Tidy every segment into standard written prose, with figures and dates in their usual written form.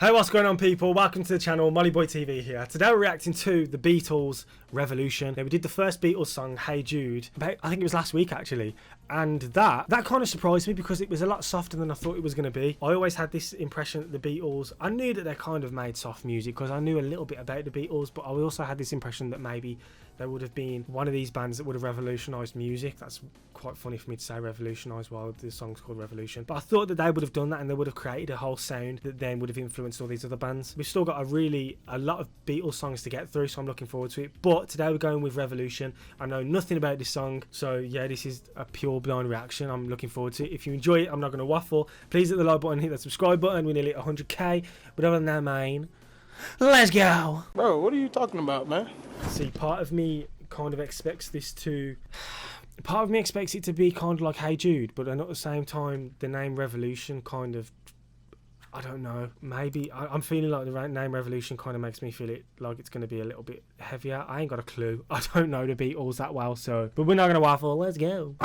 Hey, what's going on, people? Welcome to the channel. Molly Boy TV here. Today we're reacting to the Beatles' Revolution. Now, we did the first Beatles song, Hey Jude, I think it was last week actually, and that kind of surprised me because it was a lot softer than I thought it was going to be. I always had this impression that the Beatles, I knew that they kind of made soft music because I knew a little bit about the Beatles, but I also had this impression that maybe they would have been one of these bands that would have revolutionised music. That's quite funny for me to say revolutionised while the song's called Revolution. But I thought that they would have done that and they would have created a whole sound that then would have influenced all these other bands. We've still got a lot of Beatles songs to get through, so I'm looking forward to it. But today we're going with Revolution. I know nothing about this song, so yeah, this is a pure blind reaction. I'm looking forward to it. If you enjoy it, I'm not going to waffle. Please hit the like button, hit that subscribe button. We're nearly at 100k. But other than that, man, let's go. Bro, what are you talking about, man? See, part of me kind of expects it to be kind of like Hey Jude, but then at the same time the name Revolution kind of, I don't know, maybe I'm feeling like the name Revolution kind of makes me feel it like it's going to be a little bit heavier. I ain't got a clue. I don't know the Beatles that well, so, but we're not going to waffle. Let's go.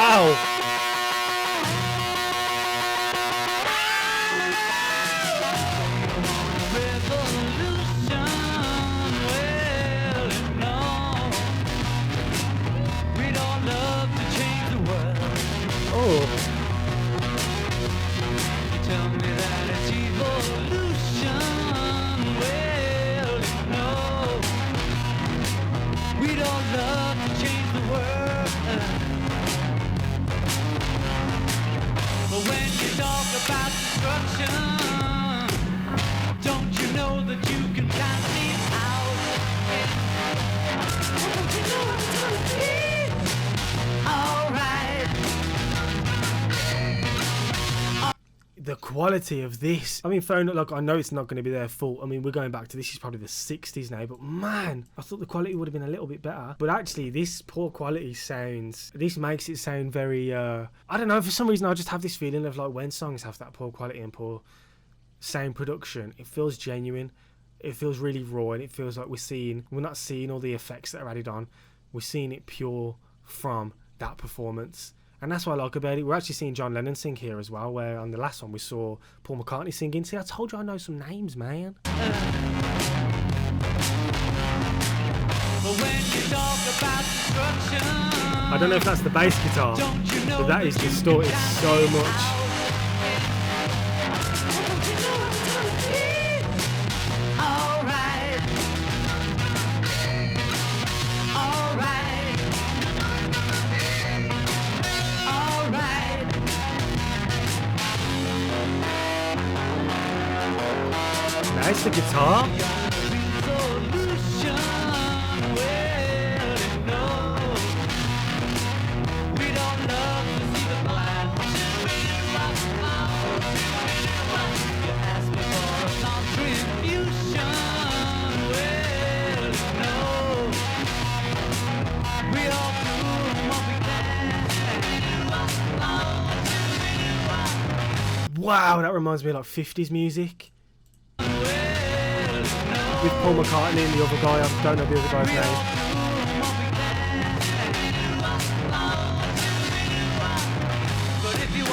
Ow. Tell me that it's evolution. Well, we'd all love to change the world. But when you talk about destruction, don't you know that you can plan it out? Don't you know it's gonna be alright? The quality of this, I mean, fair enough, like, I know it's not going to be their fault. I mean, we're going back to, this is probably the 60s now, but man, I thought the quality would have been a little bit better. But actually, this poor quality sounds, this makes it sound very, I don't know, for some reason I just have this feeling of like when songs have that poor quality and poor sound production, it feels genuine, it feels really raw, and it feels like we're not seeing all the effects that are added on, we're seeing it pure from that performance. And that's what I like about it. We're actually seeing John Lennon sing here as well, where on the last one we saw Paul McCartney singing. See, I told you I know some names, man. But when you talk about destruction, I don't know if that's the bass guitar, but that is distorted so much. That's the guitar. Wow, that reminds me of like 50s music. With Paul McCartney and the other guy, I don't know the other guy's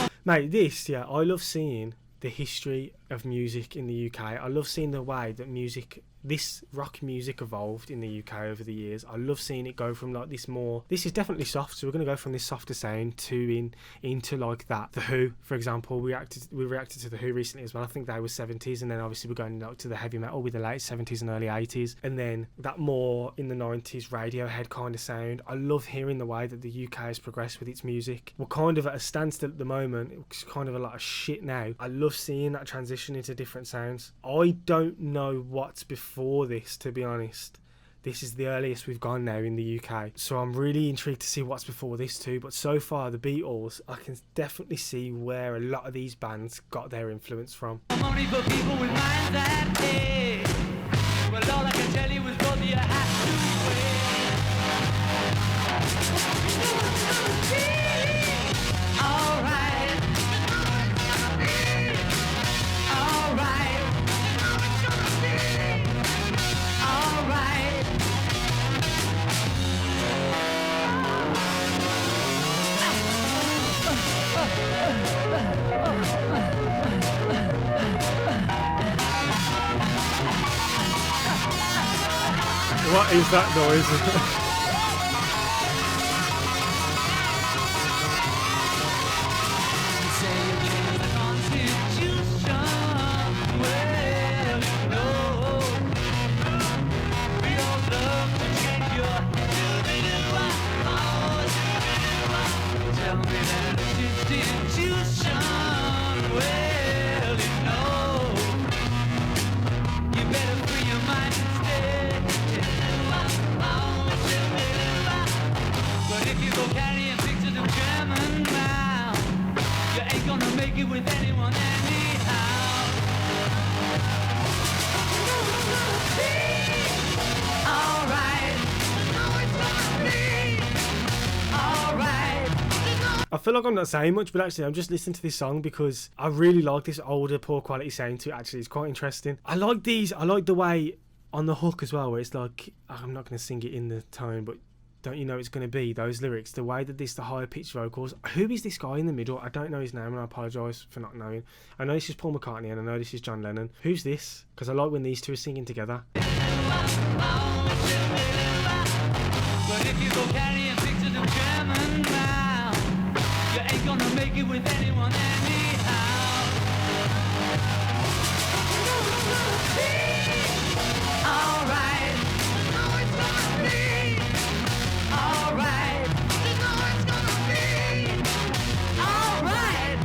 name. Mate, this, yeah, I love seeing the history of music in the UK. I love seeing the way that this rock music evolved in the UK over the years. I love seeing it go from like this is definitely soft, so we're going to go from this softer sound to into like that. The Who, for example, we reacted to The Who recently as well. I think they were 70s, and then obviously we're going like to the heavy metal with the late 70s and early 80s, and then that more in the 90s Radiohead kind of sound. I love hearing the way that the UK has progressed with its music. We're kind of at a standstill at the moment. It's kind of a lot of shit now. I love seeing that transition into different sounds. I don't know what's before this, to be honest. This is the earliest we've gone now in the UK, so I'm really intrigued to see what's before this too. But so far, the Beatles, I can definitely see where a lot of these bands got their influence from. Only for people with minds that day. Well, all I can tell you is, brother, you have to wait. All right. All right. All right. What is that noise? With anyone anyhow. Alright. No, it's not me. Alright. I feel like I'm not saying much, but actually I'm just listening to this song because I really like this older, poor quality sound to it. Actually, it's quite interesting. I like these. I like the way on the hook as well, where it's like, I'm not going to sing it in the tone, but don't you know it's going to be those lyrics, the way that the higher pitched vocals. Who is this guy in the middle? I don't know his name and I apologise for not knowing. I know this is Paul McCartney and I know this is John Lennon. Who's this? Because I like when these two are singing together. But if you go carrying pictures of German now, you ain't gonna make it with anyone anyhow. Alright. No, it's not me. Alright. No, it's gonna be. Alright.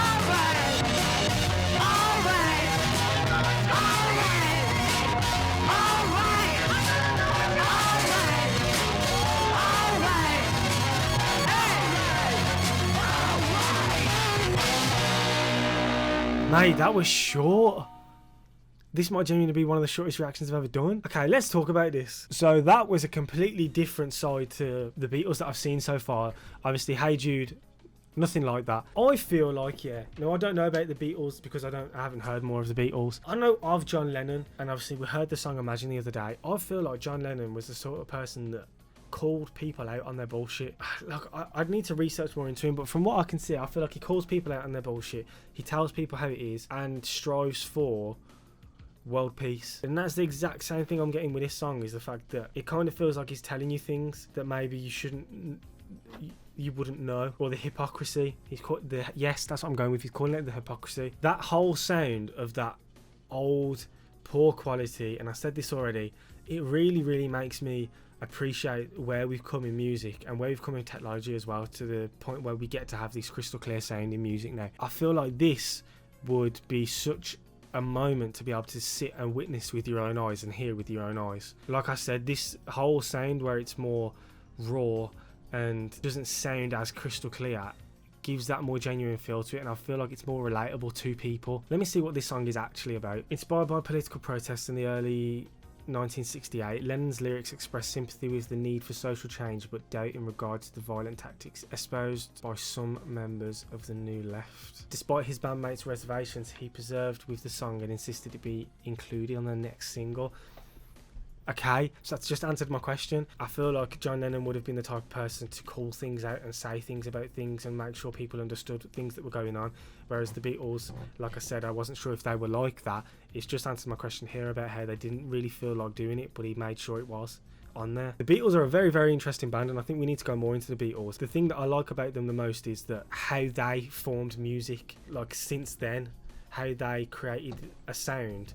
Alright. Alright. Mate, that was short. This might genuinely be one of the shortest reactions I've ever done. Okay, let's talk about this. So that was a completely different side to the Beatles that I've seen so far. Obviously, Hey Jude, nothing like that. I feel like, yeah. No, I don't know about the Beatles because I haven't heard more of the Beatles. I know of John Lennon, and obviously we heard the song Imagine the other day. I feel like John Lennon was the sort of person that called people out on their bullshit. Look, I'd need to research more into him, but from what I can see, I feel like he calls people out on their bullshit. He tells people how it is and strives for world peace. And that's the exact same thing I'm getting with this song, is the fact that it kind of feels like he's telling you things that maybe you wouldn't know, or the hypocrisy. Yes, that's what I'm going with. He's calling it the hypocrisy. That whole sound of that old, poor quality, and I said this already, it really, really makes me appreciate where we've come in music and where we've come in technology as well, to the point where we get to have this crystal clear sound in music now. I feel like this would be such a moment to be able to sit and witness with your own eyes and hear with your own eyes. Like I said, this whole sound where it's more raw and doesn't sound as crystal clear gives that more genuine feel to it, and I feel like it's more relatable to people. Let me see what this song is actually about. Inspired by political protests in the early 1968, Lennon's lyrics express sympathy with the need for social change, but doubt in regard to the violent tactics espoused by some members of the New Left. Despite his bandmates' reservations, he persevered with the song and insisted it be included on the next single. Okay, so that's just answered my question. I feel like John Lennon would have been the type of person to call things out and say things about things and make sure people understood things that were going on, whereas the Beatles, like I said, I wasn't sure if they were like that. It's just answered my question here about how they didn't really feel like doing it, but he made sure it was on there. The Beatles are a very, very interesting band, and I think we need to go more into the Beatles. The thing that I like about them the most is that how they formed music, like since then, how they created a sound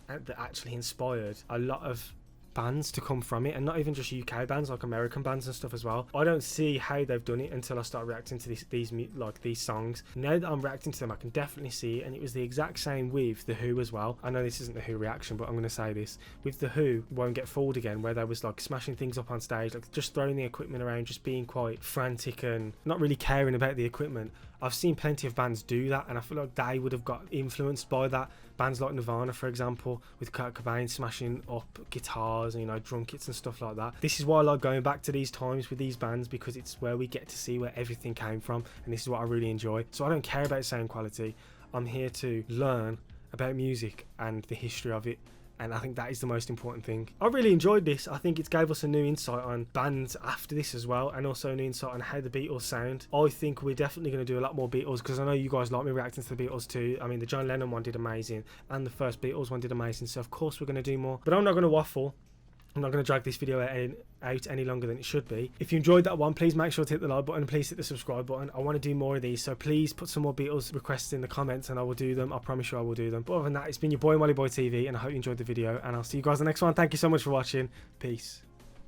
that actually inspired a lot of bands to come from it, and not even just UK bands, like American bands and stuff as well. I don't see how they've done it until I start reacting to these songs. Now that I'm reacting to them, I can definitely see it, and it was the exact same with The Who as well. I know this isn't the Who reaction, but I'm going to say this. With The Who, Won't Get Fooled Again, where they was like smashing things up on stage, like just throwing the equipment around, just being quite frantic and not really caring about the equipment. I've seen plenty of bands do that, and I feel like they would have got influenced by that. Bands like Nirvana, for example, with Kurt Cobain smashing up guitars and, drum kits and stuff like that. This is why I like going back to these times with these bands, because it's where we get to see where everything came from, and this is what I really enjoy. So I don't care about sound quality. I'm here to learn about music and the history of it, and I think that is the most important thing. I really enjoyed this. I think it gave us a new insight on bands after this as well, and also a new insight on how the Beatles sound. I think we're definitely going to do a lot more Beatles, because I know you guys like me reacting to the Beatles too. I mean, the John Lennon one did amazing, and the first Beatles one did amazing, so of course we're going to do more. But I'm not going to waffle. I'm not going to drag this video out any longer than it should be. If you enjoyed that one, please make sure to hit the like button, please hit the subscribe button. I want to do more of these, so please put some more Beatles requests in the comments and I will do them. I promise you I will do them. But other than that, it's been your boy Molly Boy TV, and I hope you enjoyed the video, and I'll see you guys in the next one. Thank you so much for watching. Peace.